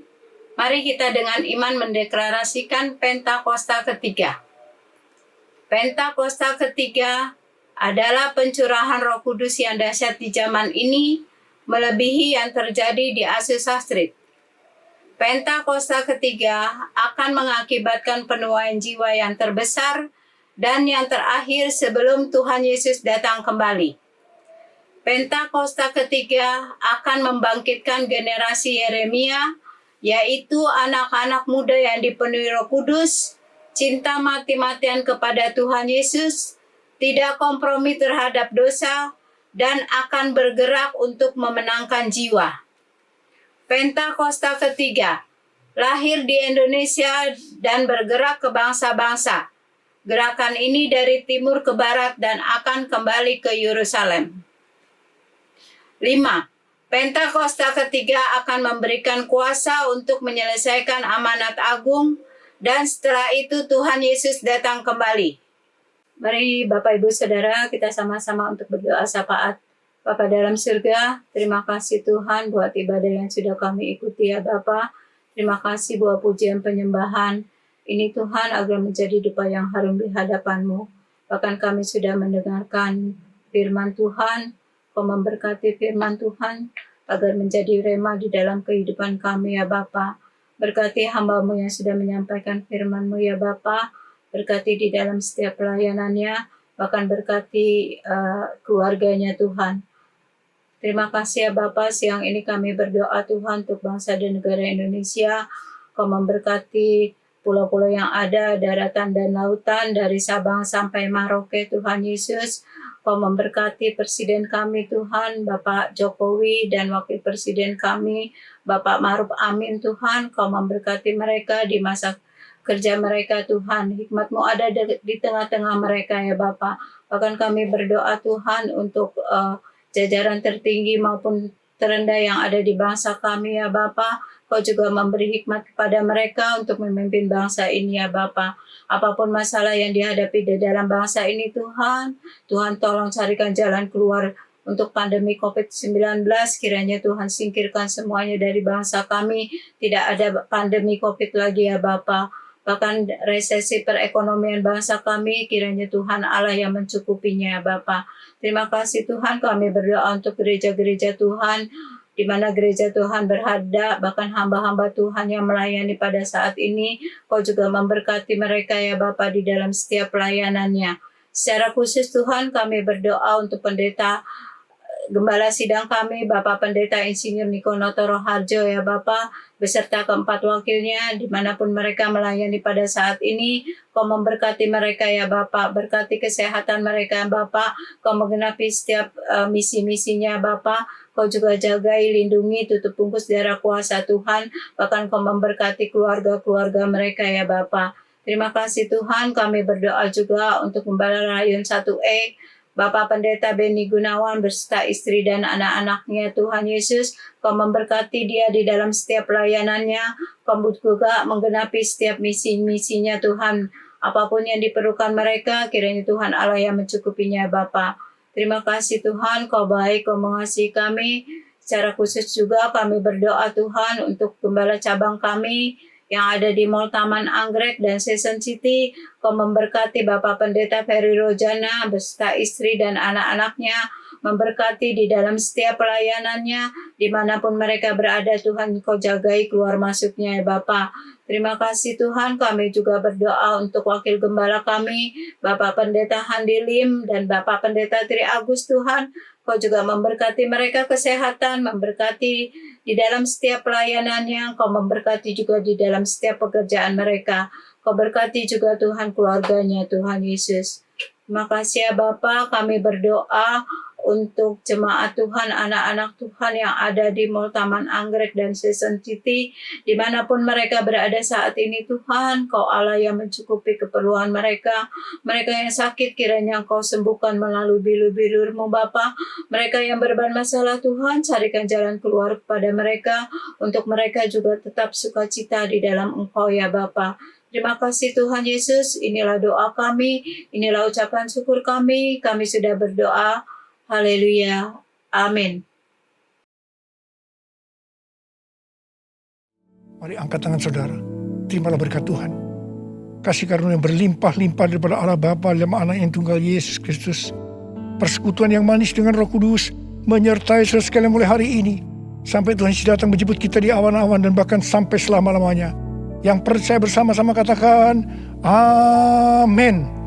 S4: Mari kita dengan iman mendeklarasikan Pentakosta ketiga. Pentakosta ketiga adalah pencurahan Roh Kudus yang dahsyat di zaman ini, melebihi yang terjadi di Azusa Street. Pentakosta ketiga akan mengakibatkan penuaian jiwa yang terbesar dan yang terakhir sebelum Tuhan Yesus datang kembali. Pentakosta ketiga akan membangkitkan generasi Yeremia, yaitu anak-anak muda yang dipenuhi Roh Kudus, cinta mati-matian kepada Tuhan Yesus, tidak kompromi terhadap dosa, dan akan bergerak untuk memenangkan jiwa. Pentakosta ketiga lahir di Indonesia dan bergerak ke bangsa-bangsa. Gerakan ini dari timur ke barat dan akan kembali ke Yerusalem. 5. Pentakosta ketiga akan memberikan kuasa untuk menyelesaikan amanat agung dan setelah itu Tuhan Yesus datang kembali. Mari Bapak Ibu Saudara kita sama-sama untuk berdoa syafaat. Bapa dalam surga, terima kasih Tuhan buat ibadah yang sudah kami ikuti ya Bapa. Terima kasih buat pujian penyembahan. Ini Tuhan agar menjadi dupa yang harum di hadapan-Mu. Bahkan kami sudah mendengarkan firman Tuhan. Kau memberkati firman Tuhan agar menjadi rema di dalam kehidupan kami ya Bapa. Berkati hamba-Mu yang sudah menyampaikan firman-Mu ya Bapa. Berkati di dalam setiap pelayanannya, bahkan berkati keluarganya Tuhan. Terima kasih ya Bapa, siang ini kami berdoa Tuhan untuk bangsa dan negara Indonesia. Kau memberkati pulau-pulau yang ada, daratan dan lautan, dari Sabang sampai Merauke Tuhan Yesus. Kau memberkati Presiden kami Tuhan, Bapak Jokowi dan Wakil Presiden kami, Bapak Ma'ruf Amin Tuhan. Kau memberkati mereka di masa kerja mereka Tuhan. Hikmat-Mu ada di tengah-tengah mereka ya Bapak. Bahkan kami berdoa Tuhan untuk jajaran tertinggi maupun terendah yang ada di bangsa kami ya Bapak. Kau juga memberi hikmat kepada mereka untuk memimpin bangsa ini ya Bapak. Apapun masalah yang dihadapi di dalam bangsa ini Tuhan, Tuhan tolong carikan jalan keluar untuk pandemi COVID-19. Kiranya Tuhan singkirkan semuanya dari bangsa kami. Tidak ada pandemi COVID lagi ya Bapa. Bahkan resesi perekonomian bangsa kami, kiranya Tuhan Allah yang mencukupinya ya Bapa. Terima kasih Tuhan, kami berdoa untuk gereja-gereja Tuhan, di mana gereja Tuhan berada, bahkan hamba-hamba Tuhan yang melayani pada saat ini. Kau juga memberkati mereka ya Bapa di dalam setiap pelayanannya. Secara khusus Tuhan kami berdoa untuk pendeta Gembala sidang kami, Bapak Pendeta Insinyur Niko Notoro Harjo ya Bapak, beserta keempat wakilnya, dimanapun mereka melayani pada saat ini. Kau memberkati mereka ya Bapak, berkati kesehatan mereka Bapak, Kau menggenapi setiap misi-misinya Bapak. Kau juga jagai, lindungi, tutup bungkus darah kuasa Tuhan, bahkan Kau memberkati keluarga-keluarga mereka ya Bapak. Terima kasih Tuhan, kami berdoa juga untuk Gembala Rayun 1E, Bapak Pendeta Beni Gunawan beserta istri dan anak-anaknya Tuhan Yesus. Kau memberkati dia di dalam setiap pelayanannya. Kau juga menggenapi setiap misi-misinya Tuhan. Apapun yang diperlukan mereka, kiranya Tuhan Allah yang mencukupinya Bapa. Terima kasih Tuhan, Kau baik, Kau mengasihi kami. Secara khusus juga kami berdoa Tuhan untuk Gembala cabang kami yang ada di Mall Taman Anggrek dan Season City. Kau memberkati Bapak Pendeta Ferry Rojana beserta istri dan anak-anaknya, memberkati di dalam setiap pelayanannya, dimanapun mereka berada Tuhan Kau jagai keluar masuknya ya Bapak. Terima kasih Tuhan, kami juga berdoa untuk wakil gembala kami, Bapak Pendeta Handi Lim dan Bapak Pendeta Tri Agus Tuhan. Kau juga memberkati mereka kesehatan, memberkati di dalam setiap pelayanannya, Kau memberkati juga di dalam setiap pekerjaan mereka. Kau berkati juga Tuhan keluarganya Tuhan Yesus. Terima kasih ya Bapa, kami berdoa untuk jemaat Tuhan, anak-anak Tuhan yang ada di Mall Taman Anggrek dan Season City, dimanapun mereka berada saat ini Tuhan, Kau Allah yang mencukupi keperluan mereka. Mereka yang sakit kiranya Kau sembuhkan melalui bilur-bilur-Mu Bapa. Mereka yang bermasalah Tuhan, carikan jalan keluar kepada mereka, untuk mereka juga tetap sukacita di dalam Engkau ya Bapa. Terima kasih Tuhan Yesus, inilah doa kami, inilah ucapan syukur kami sudah berdoa. Haleluya. Amin.
S3: Mari angkat tangan saudara. Terimalah berkat Tuhan. Kasih karunia yang berlimpah-limpah daripada Allah Bapa dalam Anak yang tunggal Yesus Kristus. Persekutuan yang manis dengan Roh Kudus menyertai saudara sekalian mulai hari ini. Sampai Tuhan Yesus datang menjemput kita di awan-awan dan bahkan sampai selama-lamanya. Yang percaya bersama-sama katakan, Amin.